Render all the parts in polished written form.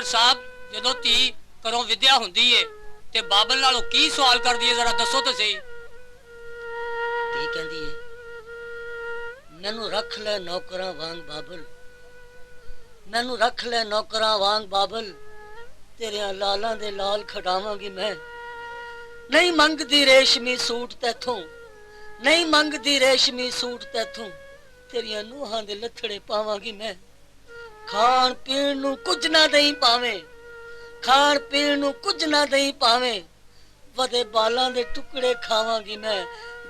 Doctor साहब जो धी घरों विद्या हुंदी है ते बाबल नालों की सवाल कर दिए जरा दसो तो सही। धी कहंदी है मैनू रख ले नौकरां वांग बाबल, मैनू रख ले नौकरां वांग बाबल, तेरियां लालां दे लाल खड़ावांगी मैं। नहीं मंगदी रेशमी सूट तैथों, नहीं मंगदी रेशमी सूट तैथों, तेरियां नूहां दे लथड़े पावांगी मैं। खाण पीण नू कुछ ना दई पावे, खाण पीण नू कुछ ना दई पावे, वदे बालां दे टुकड़े खावांगी मैं।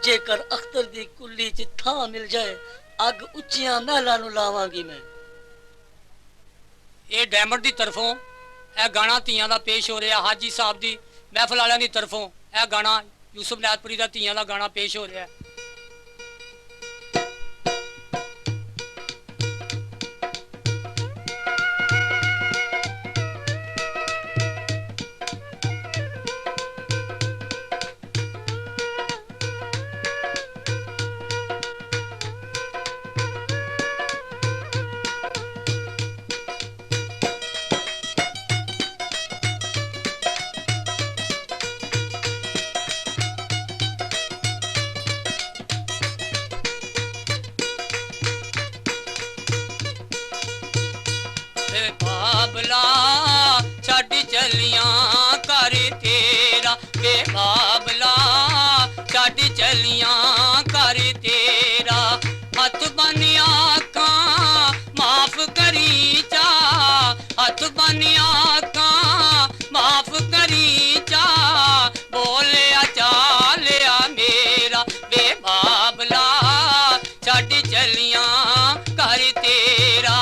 जेकर अख्तर दी कुल्ली च थां मिल जाए अग उच्चियां महलां नू लावांगी मैं। ये डायमंड दी तरफों यह गाना धीआं दा पेश हो रहा। हाजी साहब दी महफल वालियां दी तरफों यह गाना यूसुफ नादपुरी दा धीआं दा गाना पेश हो रहा है। बाबला छड़ चलियां कर तेरा, वे बाबला छड़ चलियां कर तेरा। हथ बनिया का माफ करी चा, हथ बनिया का माफ करी चा, बोलिया चालिया मेरा। वे बाबला छड़ चलियां कर तेरा।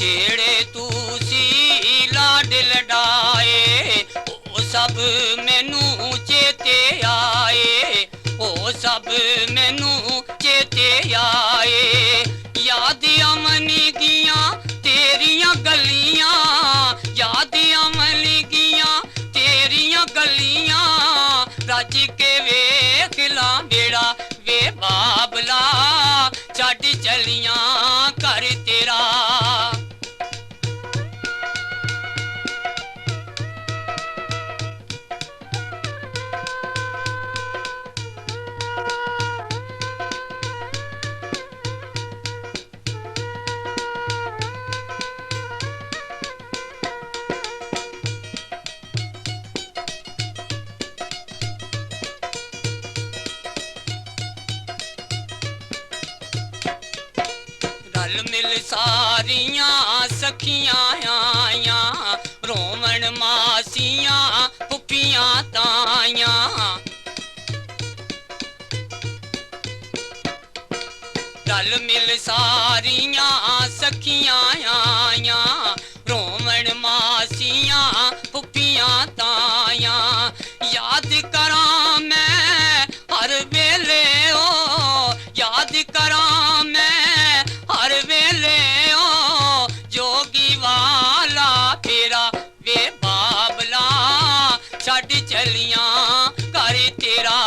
जेड़े तू सी लाड लडाए ओ सब मैनू चेते आए, ओ सब मैनू चेते आए। याद अमनी गियां तेरियां गलियां, याद अमनी गियां तेरियां गलियां, रज के वेख ला बेड़ा। वे बाबला छड़ चलियां कर तेरा। रल मिल सारियां सखियां आइयां, रोमन मासियां पुपियां ताइयां। रल मिल सारियां सखियां आइयां, रोमन मासियां पुपियां ताइयां। याद करां मैं हर वेले ओ, याद करां मैं हर वेले ओ, जोगी वाला फेरा। वे बाबला छड़ चलियां कर तेरा।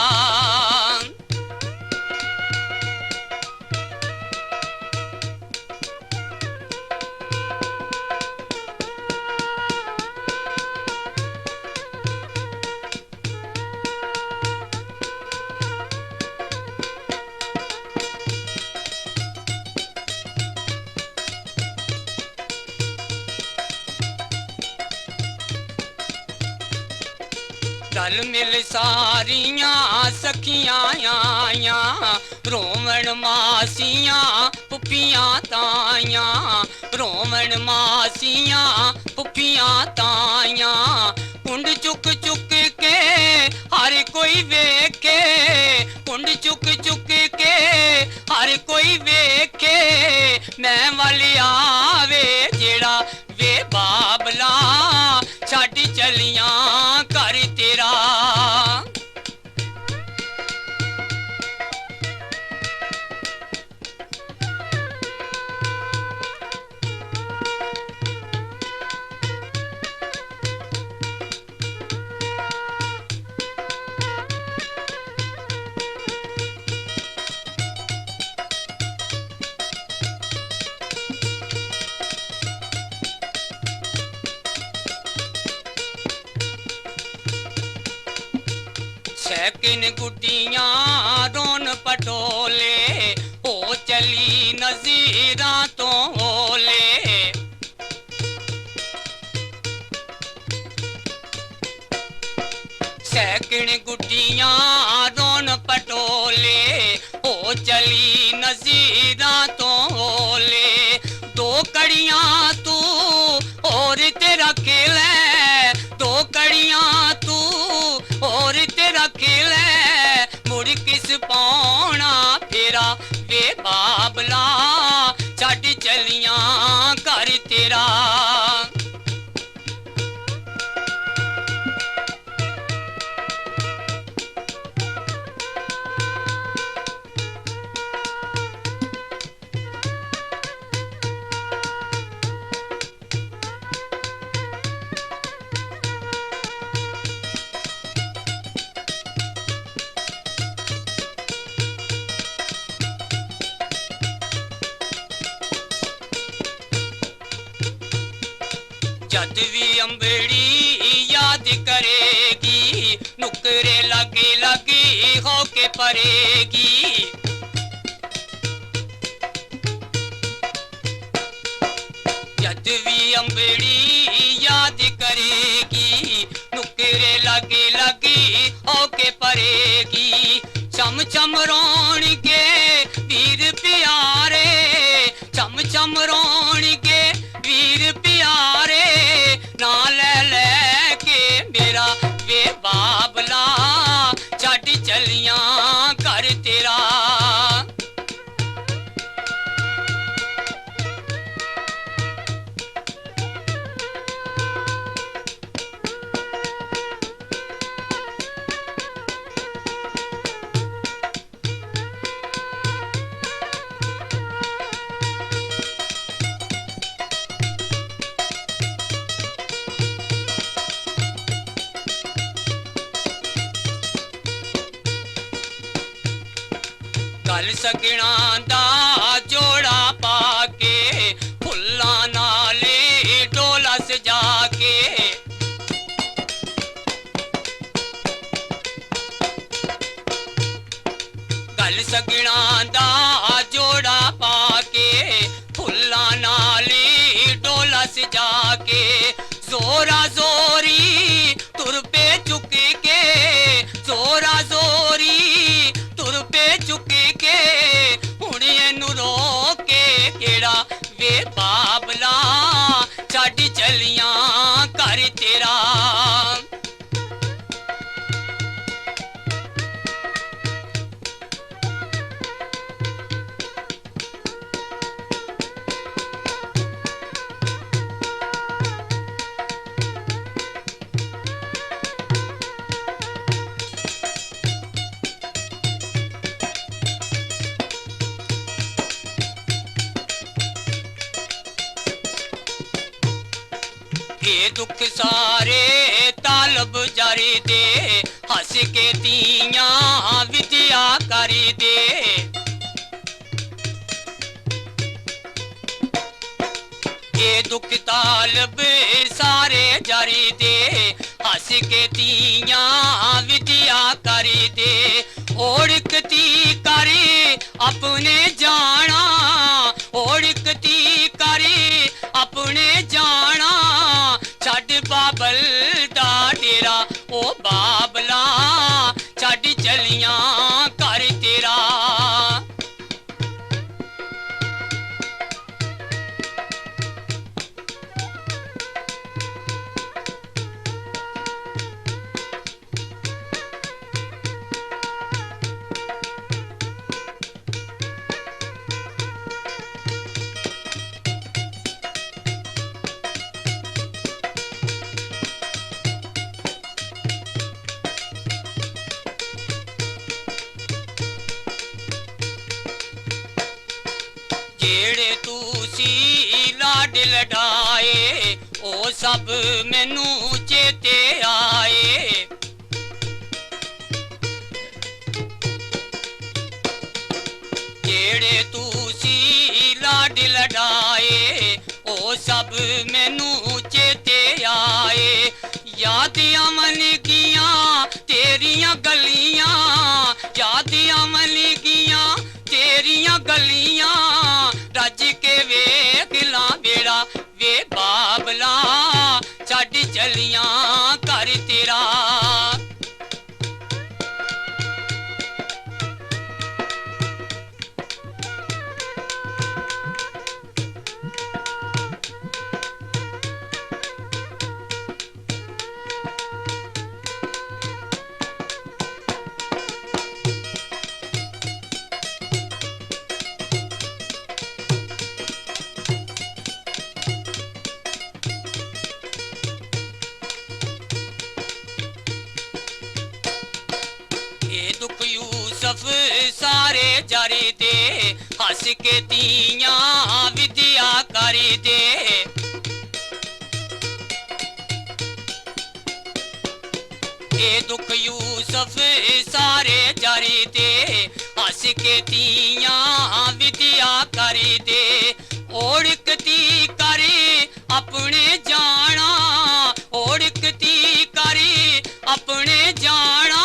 रल मिल सारियां सखियां आइयां, रोमन मासियां पुपियां ताइयां, रोमन मासियां पुपियां ताइयां। कुंड चुक चुक के हर कोई वेखे, कुंड चुक चुक के हर कोई वेखे, मैं वाली आवे जेड़ा। वे बाबला सैकिन गुड्डियां रोन पटोले हो चली नज़ीरां तो ओले सैकिन गुड्डियां रोन पटोले हो चली नज़ीरां तो ओले दो कड़ियां तू और तेरा खेल है दो कड़ियां तू और तेरा खेल है मुड़ किस पाउणा फेरा वे बाबला छड्ड चलियां घर तेरा जद भी अंबड़ी याद करेगी नुकरे लगी लगी होके परेगी जद भी अंबड़ी याद करेगी नुकरे लगी लगी होके परेगी चम चम रोण के वीर प्यारे चम चम रोण के वीर प्यारे ना ले ले के मेरा वे बाबला छड्ड चलियां घर तेरा गल सगणा दा जोड़ा पाके फुल्लां नाले डोला सजा के गल सगणा दा जोड़ा पाके फुल्लां नाले डोला सजा के जोरा जोरी तुर पे चुक के जोरा जोरी तुर पे चुक के हुण एनू रोके केड़ा वे बाबला छड्ड चलियां घर तेरा ये दुख सारे तालब जारी दे हंस के तियां विद्या करी दे ये दुख तालब सारे जारी दे हंस के तियां विद्या करी दे ओढ़कती करे अपने जाना ओढ़कती करे अपने जाना छड्ड बाबल दा डेरा ओ बाबला छड्ड चलियां घर तेरा जेड़े तुसी लाड लडाए ओ सब मैनू चेते आए जेड़े तुसी लाड लडाए ओ सब मैनू चेते आए याद आवन गियां तेरियां गलियां हस के तियां विद्या करी दे ए दुख यूसुफ सारे जारी दे हस के तियां विद्या करी दे ओढ़कती करी अपने जाना ओढ़कती करी अपने जाना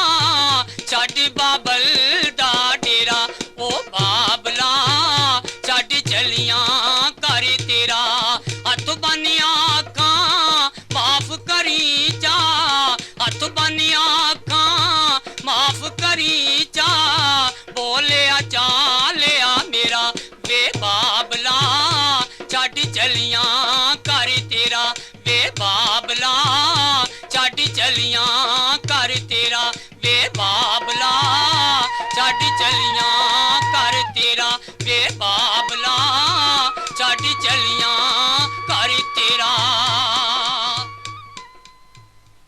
छड़ बाबल दा डेरा ओ बाबला छड़ चलियां कर तेरा हथ बनिया खां माफ करी जा हथ बनिया खां माफ करी जा बोलिया चालिया मेरा वे बाबला छड़ चलियां कर तेरा वे बाबला छड़ चलियां कर तेरा वे बाबला छड़ चलियां कर तेरा